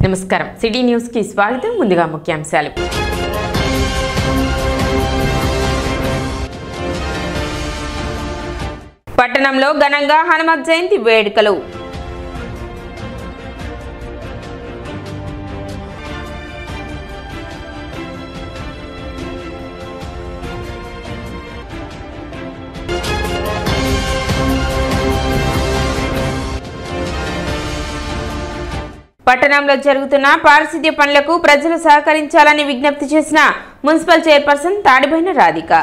నమస్కారం city news కి స్వాగతం ముందుగా ముఖ్యాంశాలు పట్టణంలో ఘనంగా హనుమత్ జయంతి వేడుకలు పట్టణంలో జరుగుతున్న పారిశుద్ధ్య పనులకు ప్రజలు సహకరించాలని విజ్ఞప్తి చేసిన మున్సిపల్ చైర్పర్సన్ తాడిబోయిన రాధిక.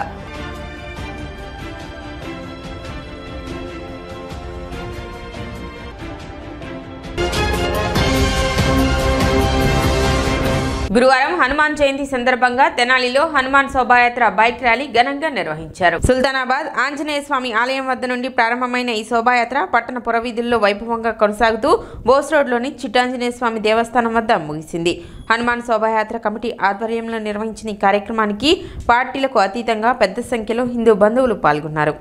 గురువారం హనుమాన్ జయంతి సందర్భంగా తెనాలిలో హనుమాన్ శోభాయాత్ర బైక్ ర్యాలీ ఘనంగా నిర్వహించారు. సుల్తానాబాద్ ఆంజనేయ స్వామి ఆలయం వద్ద నుండి ప్రారంభమైన ఈ శోభాయాత్ర పట్టణ పురవీధుల్లో వైభవంగా కొనసాగుతూ బోస్ రోడ్లోని చిట్టాంజనేయ స్వామి దేవస్థానం వద్ద ముగిసింది. హనుమాన్ శోభాయాత్ర కమిటీ ఆధ్వర్యంలో నిర్వహించిన ఈ కార్యక్రమానికి పార్టీలకు అతీతంగా పెద్ద సంఖ్యలో హిందూ బంధువులు పాల్గొన్నారు.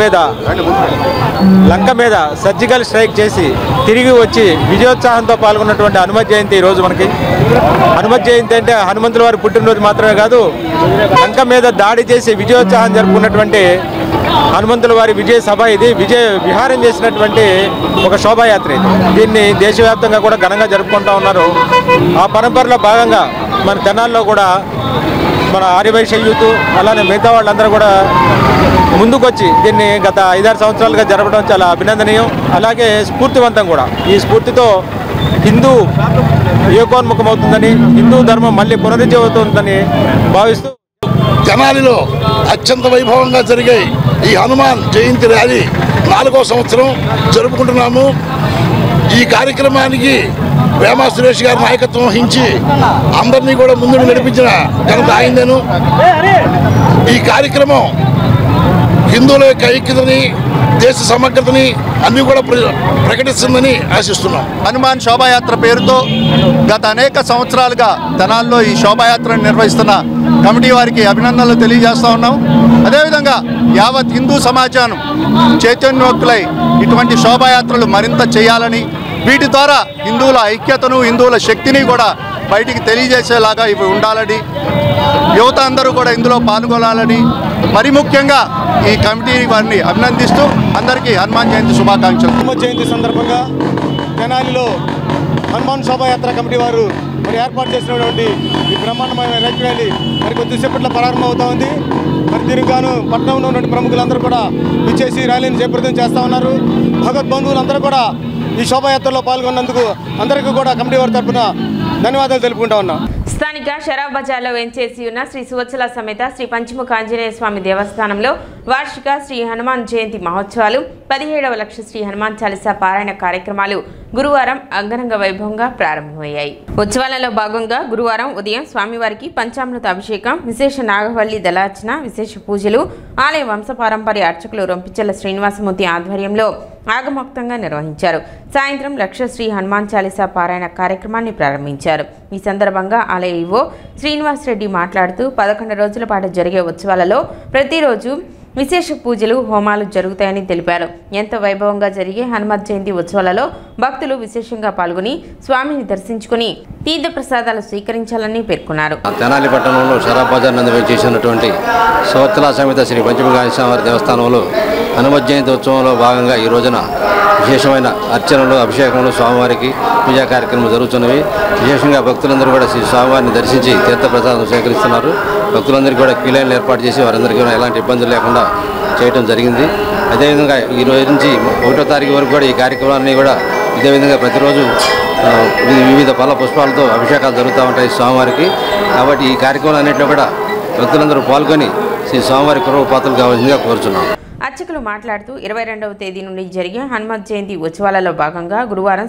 మీద లంక మీద సర్జికల్ స్ట్రైక్ చేసి తిరిగి వచ్చి విజయోత్సాహంతో పాల్గొన్నటువంటి హనుమత్ జయంతి ఈరోజు మనకి. హనుమత్ జయంతి అంటే హనుమంతుల వారి పుట్టినరోజు మాత్రమే కాదు, లంక మీద దాడి చేసి విజయోత్సాహం జరుపుకున్నటువంటి హనుమంతుల వారి విజయ సభ ఇది. విజయ విహారం చేసినటువంటి ఒక శోభాయాత్ర ఇది. దీన్ని దేశవ్యాప్తంగా కూడా ఘనంగా జరుపుకుంటూ ఉన్నారు. ఆ పరంపరలో భాగంగా మన తెనాల్లో కూడా మన ఆర్యవైశ్య యూత్ అలానే మిగతా వాళ్ళందరూ కూడా ముందుకొచ్చి దీన్ని గత 5-6 సంవత్సరాలుగా జరపడం చాలా అభినందనీయం, అలాగే స్ఫూర్తివంతం కూడా. ఈ స్ఫూర్తితో హిందూ ఏకోన్ముఖమవుతుందని, హిందూ ధర్మం మళ్ళీ పునరుజ్జీవవుతుందని భావిస్తూ తెనాలిలో అత్యంత వైభవంగా జరిగే ఈ హనుమాన్ జయంతి ర్యాలీ 4వ సంవత్సరం జరుపుకుంటున్నాము. ఈ కార్యక్రమానికి వేమ సురేష్ గారి నాయకత్వం వహించి అందరినీ కూడా ముందుకు నడిపించిన ఘనత ఆయనదేను. ఈ కార్యక్రమం హిందువుల యొక్క ఐక్యతని, దేశ సమగ్రతని అన్ని కూడా ప్రకటిస్తుందని ఆశిస్తున్నాం. హనుమాన్ శోభాయాత్ర పేరుతో గత అనేక సంవత్సరాలుగా తెనాల్లో ఈ శోభాయాత్రను నిర్వహిస్తున్న కమిటీ వారికి అభినందనలు తెలియజేస్తూ ఉన్నాం. అదేవిధంగా యావత్ హిందూ సమాజాన్ని చైతన్యోక్తులై ఇటువంటి శోభాయాత్రలు మరింత చేయాలని, వీటి ద్వారా హిందువుల ఐక్యతను, హిందువుల శక్తిని కూడా బయటికి తెలియజేసేలాగా ఇవి ఉండాలని, యువత అందరూ కూడా ఇందులో పాల్గొనాలని మరి ముఖ్యంగా ఈ కమిటీ వారిని అభినందిస్తూ అందరికీ హనుమాన్ జయంతి శుభాకాంక్షలు. హనుమాన్ జయంతి సందర్భంగా తెనాలిలో హనుమాన్ శోభాయాత్ర కమిటీ వారు మరి ఏర్పాటు చేసినటువంటి ఈ బ్రహ్మాండమైన రైతు ర్యాలీ మరి కొద్దిసేపట్లో ప్రారంభమవుతా ఉంది. మరి దీనికి గాను పట్టణంలో ఉన్నటువంటి ప్రముఖులందరూ కూడా ఇచ్చేసి ర్యాలీని జయప్రదం చేస్తూ ఉన్నారు. భగవద్ బంధువులందరూ కూడా ఈ శోభాయాత్రలో పాల్గొన్నందుకు అందరికీ కూడా కమిటీ వారి తరఫున ధన్యవాదాలు తెలుపుకుంటా ఉన్నాం. స్థానిక షరాబ్ బజార్లో వెంచేసి ఉన్న శ్రీ సువత్సల సమేత శ్రీ పంచముఖ ఆంజనేయ స్వామి దేవస్థానంలో వార్షిక శ్రీ హనుమాన్ జయంతి మహోత్సవాలు 17వ లక్ష శ్రీ హనుమాన్ చాలీసా పారాయణ కార్యక్రమాలు గురువారం అంగరంగ వైభవంగా ప్రారంభమయ్యాయి. ఉత్సవాలలో భాగంగా గురువారం ఉదయం స్వామివారికి పంచామృత అభిషేకం, విశేష నాగవల్లి దళార్చన, విశేష పూజలు ఆలయ వంశపారంపర్య అర్చకులు రొంపిచెల్ల శ్రీనివాసమూర్తి ఆధ్వర్యంలో ఆగమోక్తంగా నిర్వహించారు. సాయంత్రం లక్ష శ్రీ హనుమాన్ చాలీసా పారాయణ కార్యక్రమాన్ని ప్రారంభించారు. ఈ సందర్భంగా ఆలయ ఈవో శ్రీనివాస్ రెడ్డి మాట్లాడుతూ 11 రోజుల పాటు జరిగే ఉత్సవాలలో ప్రతిరోజు విశేష పూజలు, హోమాలు జరుగుతాయని తెలిపారు. ఎంతో వైభవంగా జరిగే హనుమత్ జయంతి ఉత్సవాలలో భక్తులు విశేషంగా పాల్గొని స్వామిని దర్శించుకుని తీర్థ ప్రసాదాలు స్వీకరించాలని పేర్కొన్నారు. తెనాలి పట్టణంలో షరాబ్ బజార్ నందు చేసినటువంటి సువత్సల సమేత శ్రీ పంచముఖ ఆంజనేయ స్వామి దేవస్థానంలో హనుమత్ జయంతి ఉత్సవంలో భాగంగా ఈ రోజున విశేషమైన అర్చనలు, అభిషేకములు, స్వామివారికి పూజా కార్యక్రమాలు జరుగుతున్నవి. విశేషంగా భక్తులందరూ కూడా శ్రీ స్వామివారిని దర్శించి తీర్థ ప్రసాదం సేకరిస్తున్నారు. భక్తులందరికీ కూడా క్యూ లైన్లు ఏర్పాటు చేసి వారందరికీ ఎలాంటి ఇబ్బందులు లేకుండా చేయడం జరిగింది. అదేవిధంగా ఈ రోజు నుంచి 1వ తారీఖు వరకు కూడా ఈ కార్యక్రమాన్ని కూడా ఇదే విధంగా ప్రతిరోజు వివిధ పళ్ళ పుష్పాలతో అభిషేకాలు జరుగుతూ ఉంటాయి స్వామివారికి. కాబట్టి ఈ కార్యక్రమాలు అన్నింటిలో కూడా భక్తులందరూ పాల్గొని శ్రీ స్వామివారి కృపపాత్రలు కావాల్సిందిగా కోరుచున్నాం. అర్చకులు మాట్లాడుతూ 22వ తేదీ నుండి జరిగే హనుమత్ జయంతి ఉత్సవాలలో భాగంగా గురువారం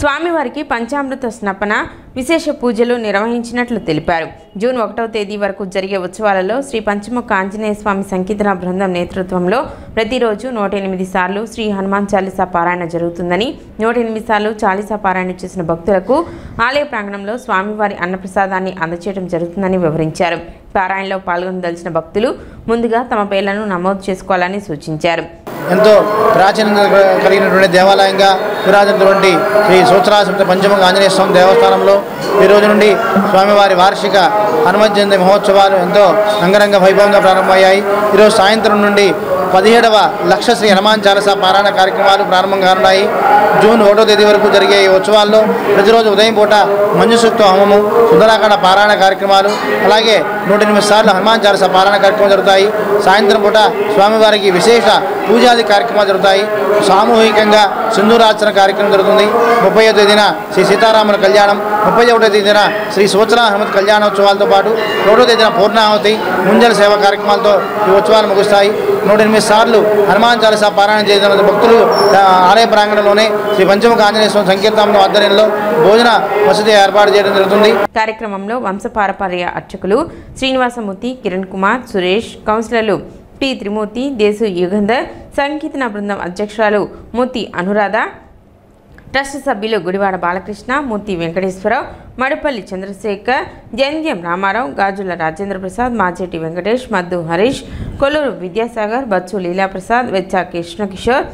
స్వామివారికి పంచామృత స్నపన, విశేష పూజలు నిర్వహించినట్లు తెలిపారు. జూన్ 1వ తేదీ వరకు జరిగే ఉత్సవాలలో శ్రీ పంచముఖ ఆంజనేయ స్వామి సంకీర్తన బృందం నేతృత్వంలో ప్రతిరోజు 108 సార్లు శ్రీ హనుమాన్ చాలీసా పారాయణ జరుగుతుందని, 108 సార్లు చాలీసా పారాయణ చేసిన భక్తులకు ఆలయ ప్రాంగణంలో స్వామివారి అన్నప్రసాదాన్ని అందజేయడం జరుగుతుందని వివరించారు. పారాయణలో పాల్గొనదలిచిన భక్తులు ముందుగా తమ పేర్లను నమోదు చేసుకోవాలని సూచించారు. ఎంతో ప్రాచీనంగా కలిగినటువంటి దేవాలయంగా విరాజినటువంటి శ్రీ సువత్సల సమేత పంచముఖ ఆంజనేయ స్వామి దేవస్థానంలో ఈ రోజు నుండి స్వామివారి వార్షిక హనుమత్ జయంతి మహోత్సవాలు ఎంతో అంగరంగ వైభవంగా ప్రారంభమయ్యాయి. ఈరోజు సాయంత్రం నుండి 17వ లక్ష శ్రీ హనుమాన్ చాలీసా పారాయణ కార్యక్రమాలు ప్రారంభం కానున్నాయి. జూన్ 1వ తేదీ వరకు జరిగే ఈ ఉత్సవాల్లో ప్రతిరోజు ఉదయం పూట మంజు సూక్త హోమము, సుందరాకాండ పారాయణ కార్యక్రమాలు, అలాగే 108 సార్లు హనుమాన్ చాలీసా పారాయణ కార్యక్రమాలు జరుగుతాయి. సాయంత్రం పూట స్వామివారికి విశేష పూజాది కార్యక్రమాలు జరుగుతాయి. సామూహికంగా సింధూరార్చన కార్యక్రమం జరుగుతుంది. 30వ తేదీన శ్రీ సీతారాముల కళ్యాణం, 31వ తేదీన శ్రీ సువత్సల హనుమత్ కళ్యాణోత్సవాలతో పాటు 1వ తేదీన పూర్ణాహుతి, ముంజల సేవ కార్యక్రమాలతో ఈ ఉత్సవాలు ముగుస్తాయి. 108 సార్లు హనుమాన్ చాలీసా పారాయణ చేసిన భక్తులు ఆలయ ప్రాంగణంలోనే శ్రీ పంచముఖ ఆంజనేయ స్వామి సంకీర్తనం ఆధ్వర్యంలో భోజన వసతి ఏర్పాటు చేయడం జరుగుతుంది. కార్యక్రమంలో వంశపారపర్య అర్చకులు శ్రీనివాసమూర్తి, కిరణ్ కుమార్, సురేష్, కౌన్సిలర్లు టి త్రిమూర్తి, దేశు యుగంధర్, సంకీర్తన బృందం అధ్యక్షురాలు మూర్తి అనురాధ, ట్రస్ట్ సభ్యులు గుడివాడ బాలకృష్ణ, మూర్తి వెంకటేశ్వరరావు, మడుపల్లి చంద్రశేఖర్, జంధ్యం రామారావు, గాజుల రాజేంద్ర ప్రసాద్, మాజేటి వెంకటేష్, మద్దు హరీష్, కొల్లూరు విద్యాసాగర్, బచ్చు లీలాప్రసాద్, వెచ్చ కృష్ణకిషోర్,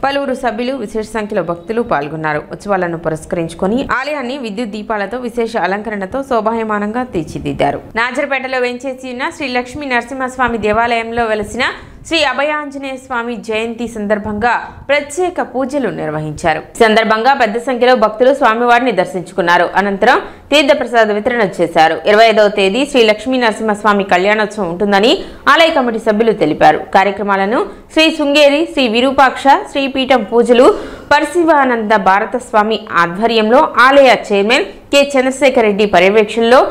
పలువురు సభ్యులు, విశేష సంఖ్యలో భక్తులు పాల్గొన్నారు. ఉత్సవాలను పురస్కరించుకొని ఆలయాన్ని విద్యుత్ దీపాలతో విశేష అలంకరణతో శోభాయమానంగా తీర్చిదిద్దారు. నాజర్పేటలో వెంచేసి ఉన్న శ్రీ లక్ష్మీ నరసింహస్వామి దేవాలయంలో వెలసిన శ్రీ అభయాంజనేయ స్వామి జయంతి సందర్భంగా ప్రత్యేక పూజలు నిర్వహించారు. ఈ సందర్భంగా పెద్ద సంఖ్యలో భక్తులు స్వామివారిని దర్శించుకున్నారు. అనంతరం తీర్థ ప్రసాద వితరణ చేశారు. 25వ తేదీ శ్రీ లక్ష్మీ నరసింహస్వామి కళ్యాణోత్సవం ఉంటుందని ఆలయ కమిటీ సభ్యులు తెలిపారు. కార్యక్రమాలను శ్రీ శృంగేరి శ్రీ విరూపాక్ష శ్రీపీఠం పూజలు పరశివానంద భారత స్వామి ఆధ్వర్యంలో ఆలయ చైర్మన్ కె చంద్రశేఖర్ రెడ్డి పర్యవేక్షణలో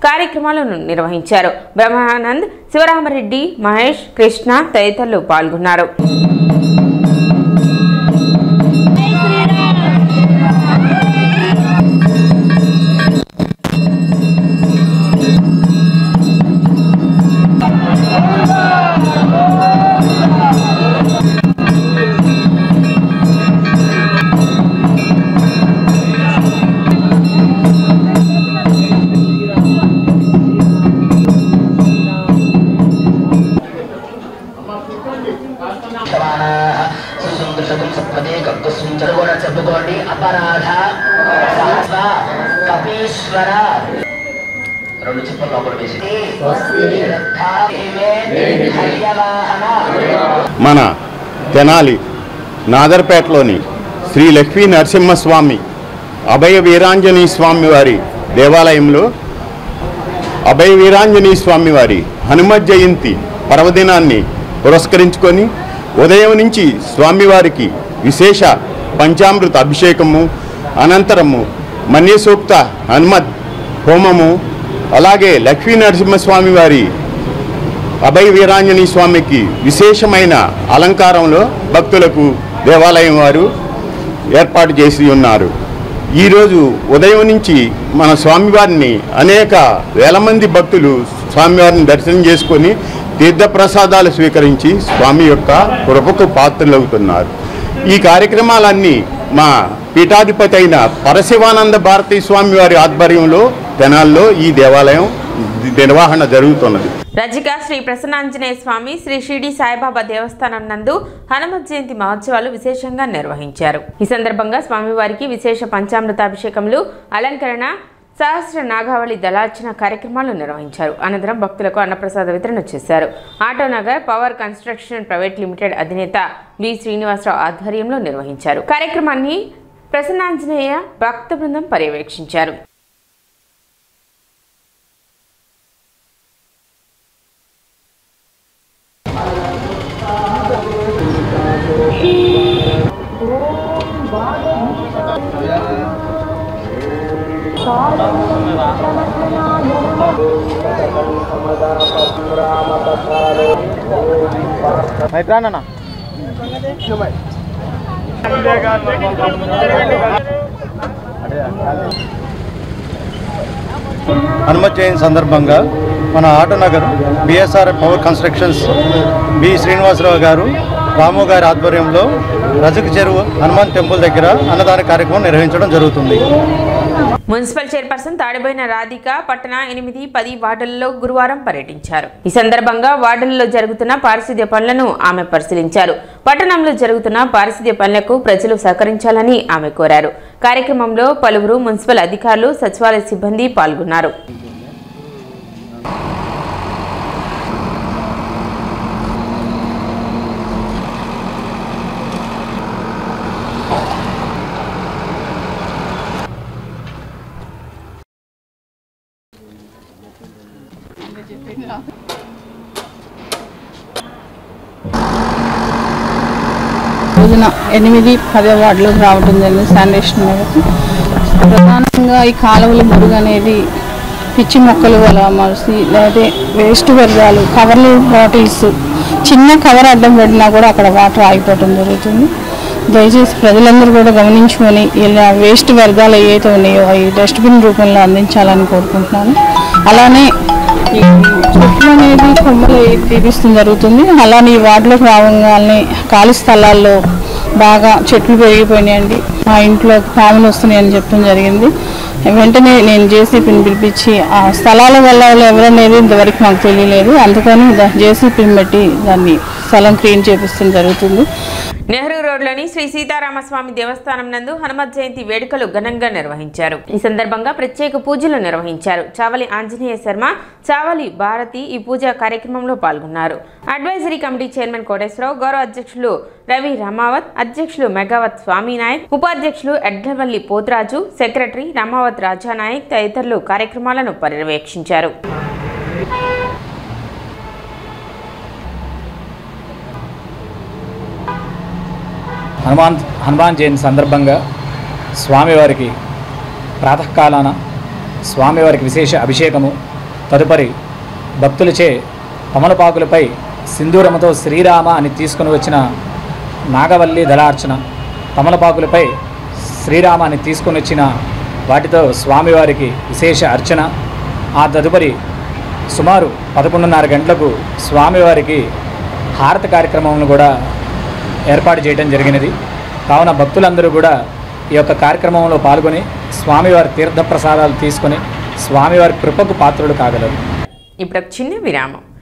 కార్యక్రమాలను నిర్వహించారు. బ్రహ్మానంద్, శివరామరెడ్డి, మహేష్, కృష్ణ తదితరులు పాల్గొన్నారు. చెప్పుకోండి అపరాధ మన తెనాలి నాదర్పేటలోని శ్రీ లక్ష్మీ నరసింహస్వామి అభయ వీరాంజనేయ స్వామి వారి దేవాలయంలో అభయ వీరాంజనేయ స్వామి వారి హనుమత్ జయంతి పర్వదినాన్ని పురస్కరించుకొని ఉదయం నుంచి స్వామివారికి విశేష పంచామృత అభిషేకము, అనంతరము మన్యసూక్త హనుమత్ హోమము, అలాగే లక్ష్మీ నరసింహస్వామి వారి అభయ వీరాంజనేయ స్వామికి విశేషమైన అలంకారంలో భక్తులకు దేవాలయం వారు ఏర్పాటు చేసి ఉన్నారు. ఈరోజు ఉదయం నుంచి మన స్వామివారిని అనేక వేల మంది భక్తులు స్వామివారిని దర్శనం చేసుకొని తీర్థప్రసాదాలు స్వీకరించి స్వామి యొక్క కృపకు పాత్రలవుతున్నారు. ఈ కార్యక్రమాలన్నీ మా పీఠాధిపతి అయిన పరశివానంద భారతీ స్వామి వారి ఆధ్వర్యంలో తెనాల్లో ఈ దేవాలయం నిర్వహణ జరుగుతున్నది. రజిక శ్రీ ప్రసన్నాంజనేయ స్వామి శ్రీ షిరిడి సాయిబాబా దేవస్థానం నందు హనుమత్ జయంతి మహోత్సవాలు విశేషంగా నిర్వహించారు. ఈ సందర్భంగా స్వామివారికి విశేష పంచామృతాభిషేకములు, అలంకరణ, సహస్ర నాగావళి దళార్చన కార్యక్రమాలు నిర్వహించారు. అనంతరం భక్తులకు అన్నప్రసాద వితరణ చేశారు. Autonagar power construction private limited అధినేత వి శ్రీనివాసరావు ఆధ్వర్యంలో నిర్వహించారు. కార్యక్రమాన్ని ప్రసన్నాంజనేయ భక్త బృందం పర్యవేక్షించారు. హనుమత్ జయంతి సందర్భంగా మన Autonagar BSR power constructions B Srinivasarao గారు, రాము గారి ఆధ్వర్యంలో రజక చెరువు హనుమాన్ టెంపుల్ దగ్గర అన్నదాన కార్యక్రమం నిర్వహించడం జరుగుతుంది. మున్సిపల్ చైర్పర్సన్ తాడిబోయిన రాధిక పట్టణ 8, 10 వార్డులలో గురువారం పర్యటించారు. ఈ సందర్భంగా వార్డులలో జరుగుతున్న పారిశుద్ధ్య పనులను ఆమె పరిశీలించారు. పట్టణంలో జరుగుతున్న పారిశుద్ధ్య పనులకు ప్రజలు సహకరించాలని ఆమె కోరారు. కార్యక్రమంలో పలువురు మున్సిపల్ అధికారులు, సచివాలయ సిబ్బంది పాల్గొన్నారు. రోజున 8, 10 వార్డులకు రావడం జరిగింది. శానిటేషన్ మేరకు ప్రధానంగా ఈ కాలువల మురుగు అనేది పిచ్చి మొక్కలు అలా మరిసి, లేదా వేస్ట్ వ్యర్థాలు, కవర్లు, బాటిల్స్, చిన్న కవర్ అడ్డం పెట్టినా కూడా అక్కడ వాటర్ ఆగిపోవడం జరుగుతుంది. దయచేసి ప్రజలందరూ కూడా గమనించుకొని ఇలా వేస్ట్ వ్యర్థాలు ఏవైతే ఉన్నాయో అవి డస్ట్బిన్ రూపంలో అందించాలని కోరుకుంటున్నాను. అలానే ఈ చెట్లు అనేది కొమ్మలు తీపిస్తుంది జరుగుతుంది. అలానే ఈ వార్డులోకి రావగానే ఖాళీ స్థలాల్లో బాగా చెట్లు పెరిగిపోయినాయండి, మా ఇంట్లో పాములు వస్తున్నాయని చెప్పడం జరిగింది. వెంటనే నేను జేసీపీని పిలిపించి ఆ స్థలాల వల్ల ఎవరనేది ఇంతవరకు మాకు తెలియలేదు. అందుకని జేసీపీని పెట్టి దాన్ని స్థలం క్లీన్ చేపిస్తడం జరుగుతుంది. నెహ్రూ రోడ్లోని శ్రీ సీతారామస్వామి దేవస్థానం నందు హనుమత్ జయంతి వేడుకలు ఘనంగా నిర్వహించారు. ఈ సందర్భంగా ప్రత్యేక పూజలు నిర్వహించారు. చావలి ఆంజనేయ శర్మ, చావలి భారతి ఈ పూజా కార్యక్రమంలో పాల్గొన్నారు. అడ్వైజరీ కమిటీ చైర్మన్ కోటేశ్వరరావు, గౌరవ అధ్యక్షులు రవి రామావత్, అధ్యక్షులు మెగావత్ స్వామినాయక్, ఉపాధ్యక్షులు ఎడ్లవల్లి పోతరాజు, సెక్రటరీ రామావత్ రాజానాయక్ తదితరులు కార్యక్రమాలను పర్యవేక్షించారు. హనుమాన్ జయంతి సందర్భంగా స్వామివారికి ప్రాతకాలాన స్వామివారికి విశేష అభిషేకము, తదుపరి భక్తులచే తమలపాకులపై సింధూరముతో శ్రీరామ అని తీసుకుని వచ్చిన నాగవల్లి దళార్చన, తమలపాకులపై శ్రీరామ అని తీసుకుని వచ్చిన వాటితో స్వామివారికి విశేష అర్చన, ఆ తదుపరి సుమారు 11:30 గంటలకు స్వామివారికి హారతి కార్యక్రమం కూడా ఏర్పాటు చేయడం జరిగినది. కావున భక్తులందరూ కూడా ఈ యొక్క కార్యక్రమంలో పాల్గొని స్వామివారి తీర్థప్రసాదాలు తీసుకొని స్వామివారి కృపకు పాత్రులు కాగలరు. ఇప్పుడు చిన్న విరామం.